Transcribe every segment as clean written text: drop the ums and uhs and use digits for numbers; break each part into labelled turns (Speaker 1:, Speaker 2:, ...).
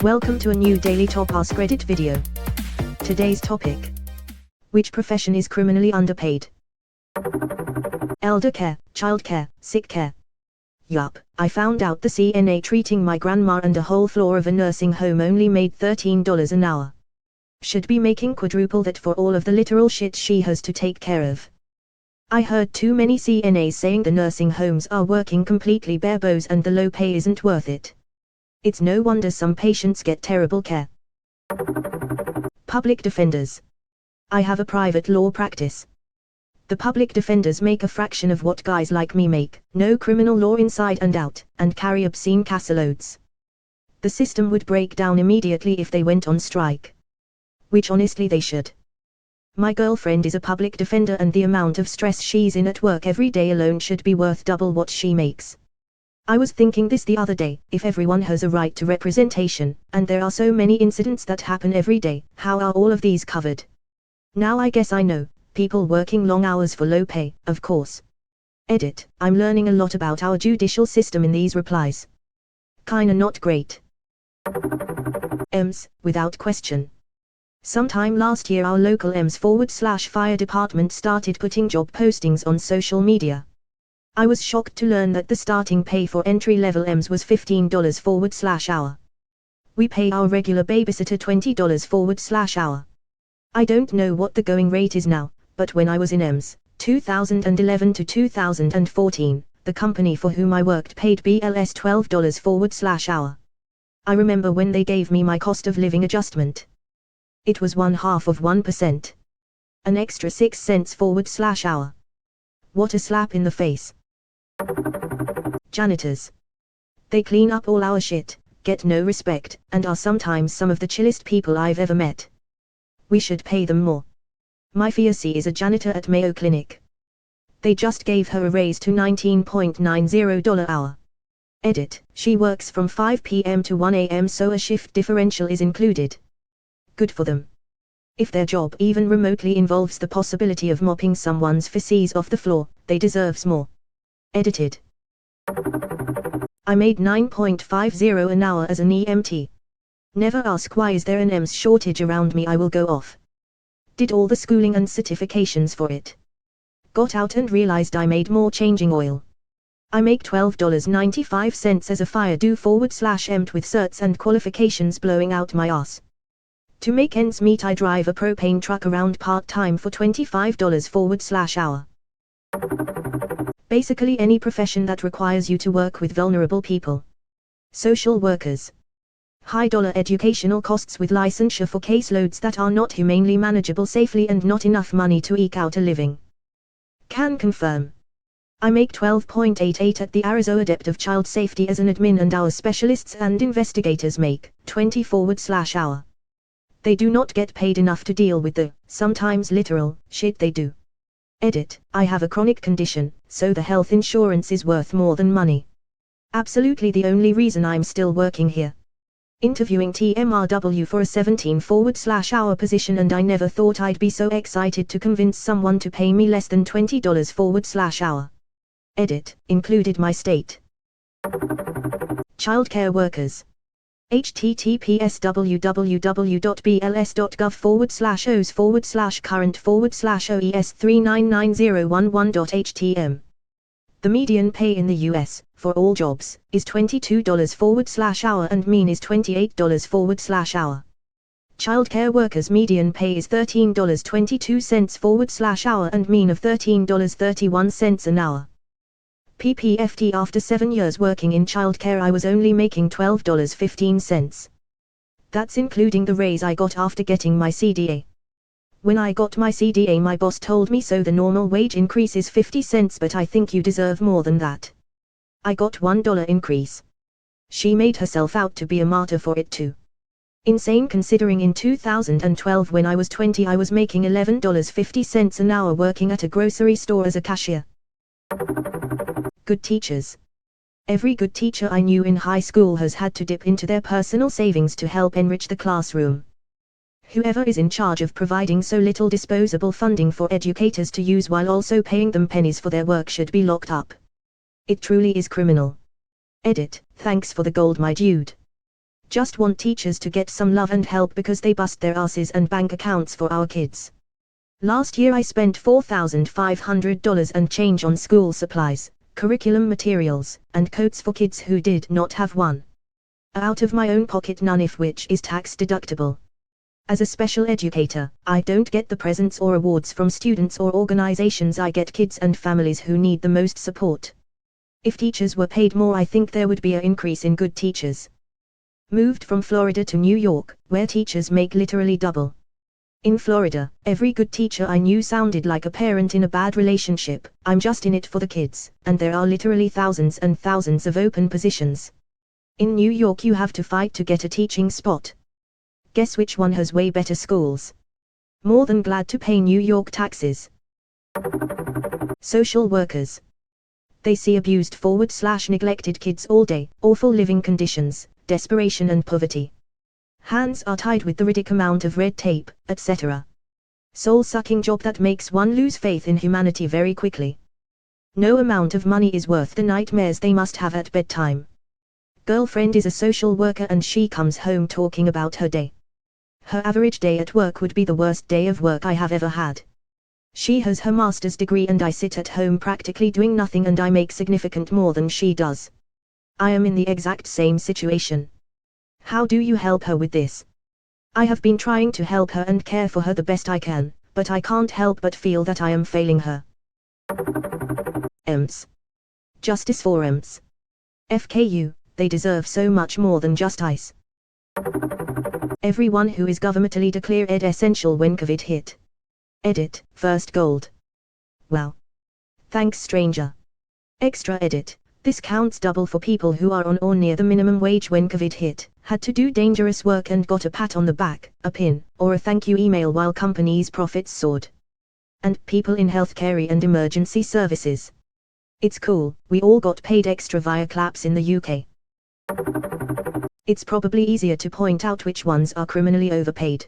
Speaker 1: Welcome to a new daily top Askreddit video. Today's topic: which profession is criminally underpaid? Elder care, child care, sick care. Yup, I found out the CNA treating my grandma and a whole floor of a nursing home only made $13 an hour. Should be making quadruple that for all of the literal shit she has to take care of. I heard too many CNAs saying the nursing homes are working completely bare bones and the low pay isn't worth it. It's no wonder some patients get terrible care. Public defenders. I have a private law practice. The public defenders make a fraction of what guys like me make, know criminal law inside and out, and carry obscene caseloads. The system would break down immediately if they went on strike. Which honestly they should. My girlfriend is a public defender and the amount of stress she's in at work every day alone should be worth double what she makes. I was thinking this the other day, if everyone has a right to representation, and there are so many incidents that happen every day, how are all of these covered? Now I guess I know, people working long hours for low pay, of course. Edit, I'm learning a lot about our judicial system in these replies. Kinda not great. EMS, without question. Sometime last year our local EMS/fire department started putting job postings on social media. I was shocked to learn that the starting pay for entry-level EMS was $15/hour. We pay our regular babysitter $20/hour. I don't know what the going rate is now, but when I was in EMS, 2011 to 2014, the company for whom I worked paid BLS $12/hour. I remember when they gave me my cost of living adjustment. It was 0.5%. An extra 6 cents/hour. What a slap in the face. Janitors. They clean up all our shit, get no respect, and are sometimes some of the chillest people I've ever met. We should pay them more. My fiancée is a janitor at Mayo Clinic. They just gave her a raise to $19.90 an hour. Edit, she works from 5 p.m. to 1 a.m. so a shift differential is included. Good for them. If their job even remotely involves the possibility of mopping someone's feces off the floor, they deserves more. Edited. I made $9.50 an hour as an EMT. Never ask why is there an EMS shortage around me, I will go off. Did all the schooling and certifications for it. Got out and realized I made more changing oil. I make $12.95 as a fire do/EMT with certs and qualifications blowing out my ass. To make ends meet I drive a propane truck around part-time for $25/hour. Basically any profession that requires you to work with vulnerable people. Social workers. High-dollar educational costs with licensure for caseloads that are not humanely manageable safely and not enough money to eke out a living. Can confirm. I make $12.88 at the Arizona Depth of Child Safety as an admin and our specialists and investigators make $20/hour. They do not get paid enough to deal with the, sometimes literal, shit they do. Edit, I have a chronic condition, so the health insurance is worth more than money. Absolutely the only reason I'm still working here. Interviewing TMRW for a 17/hour position and I never thought I'd be so excited to convince someone to pay me less than $20/hour. Edit, included my state. Childcare workers. https://bls.gov/os/current/OES3990111.htm. The median pay in the US, for all jobs, is $22/hour and mean is $28/hour. Childcare workers' median pay is $13.22/hour and mean of $13.31 an hour. PPFT after 7 years working in childcare I was only making $12.15. That's including the raise I got after getting my CDA. When I got my CDA my boss told me so the normal wage increase is 50 cents but I think you deserve more than that. I got $1 increase. She made herself out to be a martyr for it too. Insane considering in 2012 when I was 20 I was making $11.50 an hour working at a grocery store as a cashier. Good teachers. Every good teacher I knew in high school has had to dip into their personal savings to help enrich the classroom. Whoever is in charge of providing so little disposable funding for educators to use while also paying them pennies for their work should be locked up. It truly is criminal. Edit, thanks for the gold my dude. Just want teachers to get some love and help because they bust their asses and bank accounts for our kids. Last year I spent $4,500 and change on school supplies, curriculum materials, and coats for kids who did not have one. Out of my own pocket, none of which is tax deductible. As a special educator, I don't get the presents or awards from students or organizations. I get kids and families who need the most support. If teachers were paid more, I think there would be an increase in good teachers. Moved from Florida to New York, where teachers make literally double. In Florida, every good teacher I knew sounded like a parent in a bad relationship. I'm just in it for the kids, and there are literally thousands and thousands of open positions. In New York you have to fight to get a teaching spot. Guess which one has way better schools? More than glad to pay New York taxes. Social workers. They see abused / neglected kids all day, awful living conditions, desperation and poverty. Hands are tied with the ridiculous amount of red tape, etc. Soul-sucking job that makes one lose faith in humanity very quickly. No amount of money is worth the nightmares they must have at bedtime. Girlfriend is a social worker and she comes home talking about her day. Her average day at work would be the worst day of work I have ever had. She has her master's degree and I sit at home practically doing nothing, and I make significant more than she does. I am in the exact same situation. How do you help her with this? I have been trying to help her and care for her the best I can, but I can't help but feel that I am failing her. EMS. Justice for EMS. FKU, they deserve so much more than just ice. Everyone who is governmentally declared essential when COVID hit. Edit, first gold. Wow. Thanks stranger. Extra edit. This counts double for people who are on or near the minimum wage when COVID hit, had to do dangerous work and got a pat on the back, a pin, or a thank you email while companies' profits soared. And people in healthcare and emergency services. It's cool, we all got paid extra via claps in the UK. It's probably easier to point out which ones are criminally overpaid.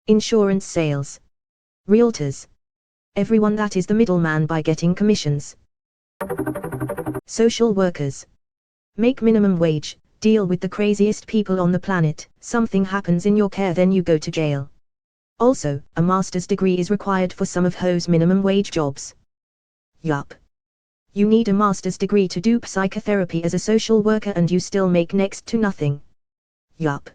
Speaker 1: Insurance sales. Realtors. Everyone that is the middleman by getting commissions. Social workers. Make minimum wage, deal with the craziest people on the planet, something happens in your care then you go to jail. Also, a master's degree is required for some of those minimum wage jobs. Yup. You need a master's degree to do psychotherapy as a social worker and you still make next to nothing. Yup.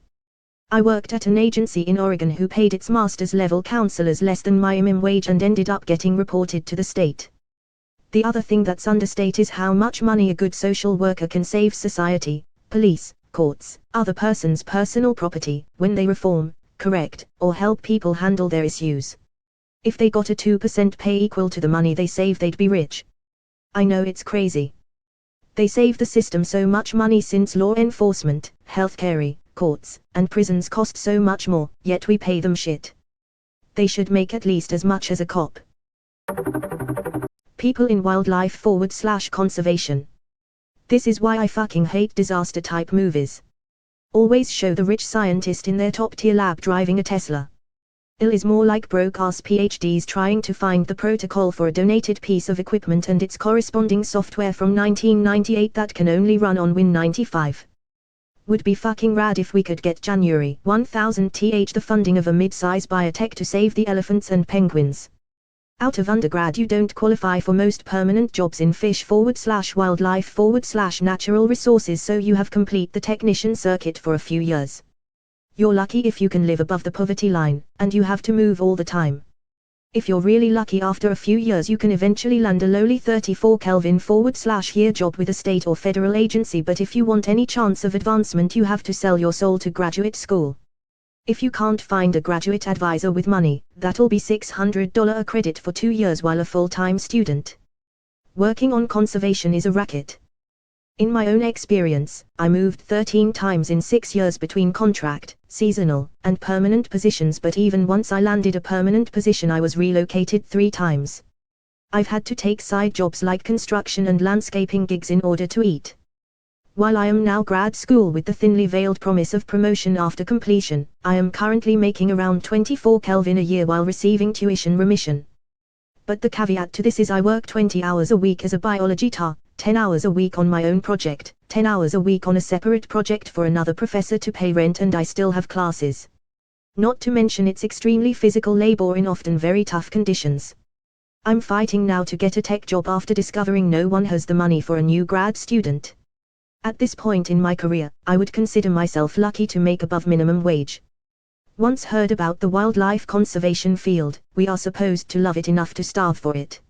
Speaker 1: I worked at an agency in Oregon who paid its master's level counselors less than my minimum wage and ended up getting reported to the state. The other thing that's understated is how much money a good social worker can save society, police, courts, other person's personal property, when they reform, correct, or help people handle their issues. If they got a 2% pay equal to the money they save, they'd be rich. I know it's crazy. They save the system so much money since law enforcement, healthcare, courts, and prisons cost so much more, yet we pay them shit. They should make at least as much as a cop. People in wildlife / conservation. This is why I fucking hate disaster type movies. Always show the rich scientist in their top tier lab driving a Tesla. It is more like broke ass PhDs trying to find the protocol for a donated piece of equipment and its corresponding software from 1998 that can only run on Win95. Would be fucking rad if we could get January 1000th the funding of a mid-size biotech to save the elephants and penguins. Out of undergrad you don't qualify for most permanent jobs in fish / wildlife / natural resources, so you have complete the technician circuit for a few years. You're lucky if you can live above the poverty line, and you have to move all the time. If you're really lucky, after a few years you can eventually land a lowly 34 Kelvin / year job with a state or federal agency, but if you want any chance of advancement you have to sell your soul to graduate school. If you can't find a graduate advisor with money, that'll be $600 a credit for 2 years while a full-time student. Working on conservation is a racket. In my own experience, I moved 13 times in 6 years between contract, seasonal, and permanent positions, but even once I landed a permanent position I was relocated 3 times. I've had to take side jobs like construction and landscaping gigs in order to eat. While I am now grad school with the thinly veiled promise of promotion after completion, I am currently making around 24 Kelvin a year while receiving tuition remission. But the caveat to this is I work 20 hours a week as a biology 10 hours a week on my own project, 10 hours a week on a separate project for another professor to pay rent, and I still have classes. Not to mention it's extremely physical labor in often very tough conditions. I'm fighting now to get a tech job after discovering no one has the money for a new grad student. At this point in my career, I would consider myself lucky to make above minimum wage. Once heard about the wildlife conservation field, we are supposed to love it enough to starve for it.